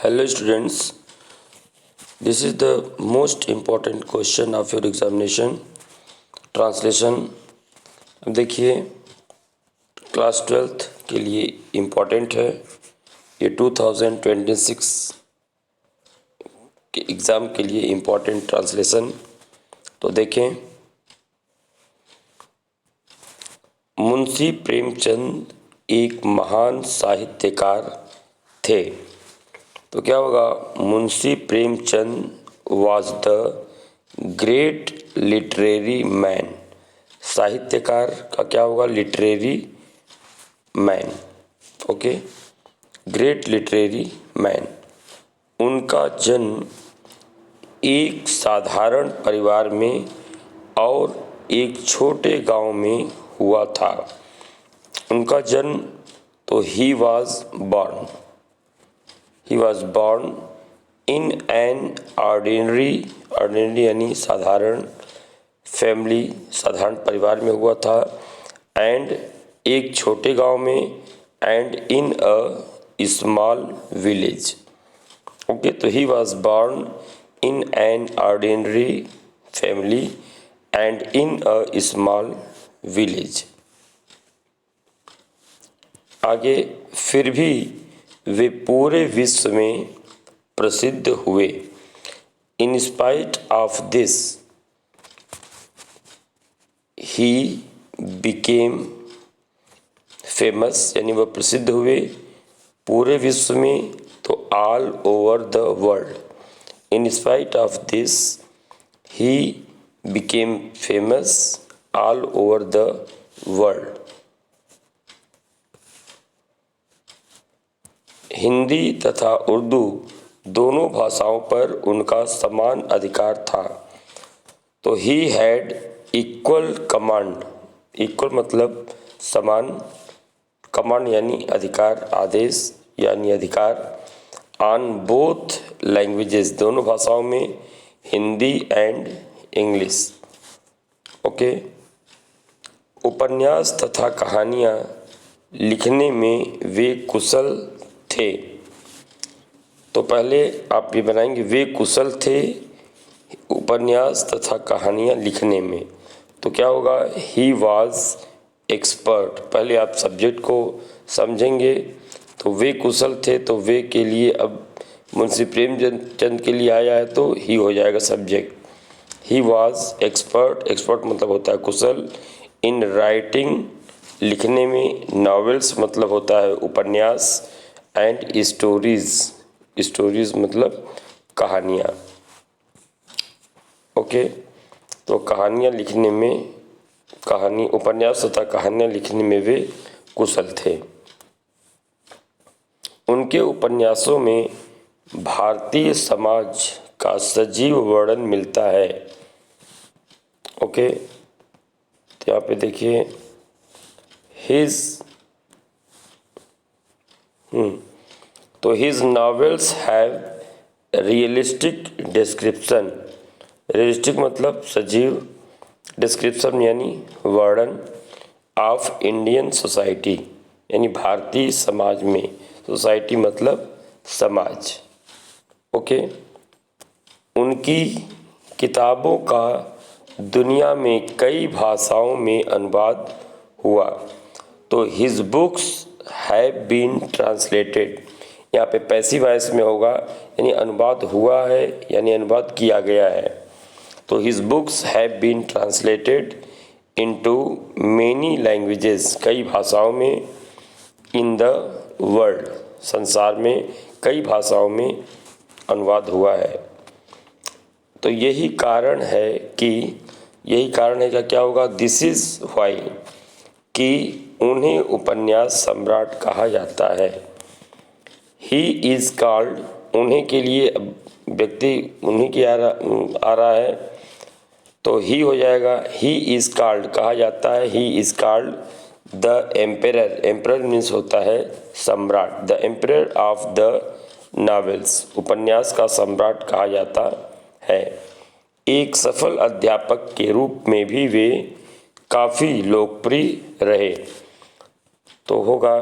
Hello students, this is the most important question of your examination, translation. अब देखिए class 12th के लिए important है, ये 2026 के एग्ज़ाम के लिए इम्पॉर्टेंट ट्रांसलेशन। तो देखें, मुंशी प्रेमचंद एक महान साहित्यकार थे। तो क्या होगा? Munshi Premchand was the great literary man. साहित्यकार का क्या होगा? Literary man. Okay, great literary man. उनका जन्म एक साधारण परिवार में और एक छोटे गांव में हुआ था। उनका जन्म तो he was born in an ordinary यानी साधारण फैमिली, साधारण परिवार में हुआ था, एंड एक छोटे गांव में, and in a small village. Okay, तो he was born in an ordinary family and in a small village। आगे, फिर भी वे पूरे विश्व में प्रसिद्ध हुए। In spite of this he became famous, यानी वह प्रसिद्ध हुए पूरे विश्व में, तो all over the world. In spite of this he became famous all over the world. Hindi तथा उर्दू दोनों भाषाओं पर उनका समान अधिकार था। तो he had equal command, equal मतलब समान, कमांड यानी अधिकार, आदेश यानी अधिकार, ऑन बोथ लैंग्वेजेस दोनों भाषाओं में, हिंदी एंड इंग्लिश। ओके, उपन्यास तथा कहानियाँ लिखने में वे कुशल थे। तो पहले आप ये बनाएंगे, वे कुशल थे उपन्यास तथा कहानियाँ लिखने में। तो क्या होगा? He was expert. पहले आप सब्जेक्ट को समझेंगे। तो वे कुशल थे, तो वे के लिए अब मुंशी प्रेमचंद के लिए आया है, तो ही हो जाएगा subject. He was expert, expert मतलब होता है कुशल, इन राइटिंग लिखने में, नॉवेल्स मतलब होता है उपन्यास, एंड स्टोरीज मतलब कहानियाँ। ओके, तो कहानियाँ लिखने में, कहानी उपन्यास तथा कहानियाँ लिखने में वे कुशल थे। उनके उपन्यासों में भारतीय समाज का सजीव वर्णन मिलता है। ओके, तो यहाँ पे देखिए, तो his novels have realistic description. Realistic मतलब सजीव, डिस्क्रिप्शन यानी वर्णन, ऑफ इंडियन सोसाइटी यानी भारतीय समाज में, सोसाइटी मतलब समाज। ओके, उनकी किताबों का दुनिया में कई भाषाओं में अनुवाद हुआ। तो his books have been translated, यहाँ पे पैसिव वॉइस में होगा, यानी अनुवाद हुआ है यानी अनुवाद किया गया है। तो his books have been translated into many languages, कई भाषाओं में, इन द वर्ल्ड संसार में कई भाषाओं में अनुवाद हुआ है। तो यही कारण है कि क्या होगा? दिस इज व्हाई, कि उन्हें उपन्यास सम्राट कहा जाता है। ही इज कॉल्ड, उन्हें के लिए व्यक्ति उन्हीं की आ रहा है, तो ही हो जाएगा। ही इज कॉल्ड कहा जाता है, he is called the emperor. Emperor means होता है सम्राट, the emperor of the novels, उपन्यास का सम्राट कहा जाता है। एक सफल अध्यापक के रूप में भी वे काफ़ी लोकप्रिय रहे। तो होगा,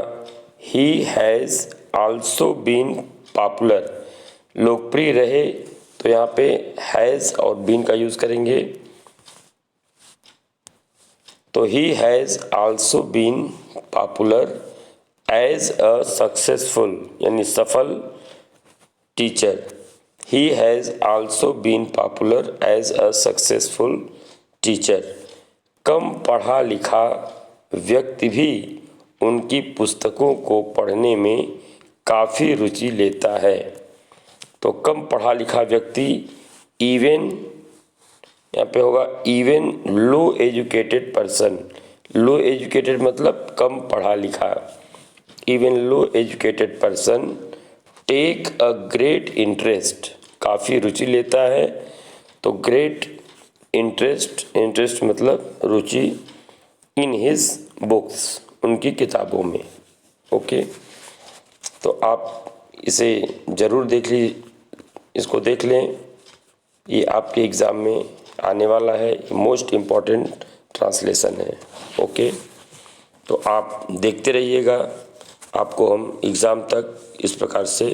he has also been popular, लोकप्रिय रहे, तो यहाँ पे हैज़ और बीन का यूज़ करेंगे। तो he has also been popular as a successful यानी सफल टीचर। He has also been popular as a successful teacher. कम पढ़ा लिखा व्यक्ति भी उनकी पुस्तकों को पढ़ने में काफ़ी रुचि लेता है। तो कम पढ़ा लिखा व्यक्ति इवन, यहाँ पे होगा even low educated person. Low educated मतलब कम पढ़ा लिखा। Even low educated person take a great interest, काफ़ी रुचि लेता है। तो ग्रेट इंटरेस्ट, इंटरेस्ट मतलब रुचि, इन हिज बुक्स, उनकी किताबों में। ओके, तो आप इसे ज़रूर देख इसको देख लें, ये आपके एग्ज़ाम में आने वाला है, मोस्ट इम्पॉर्टेंट ट्रांसलेशन है। ओके, तो आप देखते रहिएगा, आपको हम एग्ज़ाम तक इस प्रकार से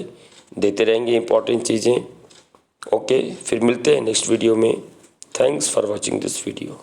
देते रहेंगे इम्पॉर्टेंट चीज़ें। ओके, फिर मिलते हैं नेक्स्ट वीडियो में। Thanks for watching this video.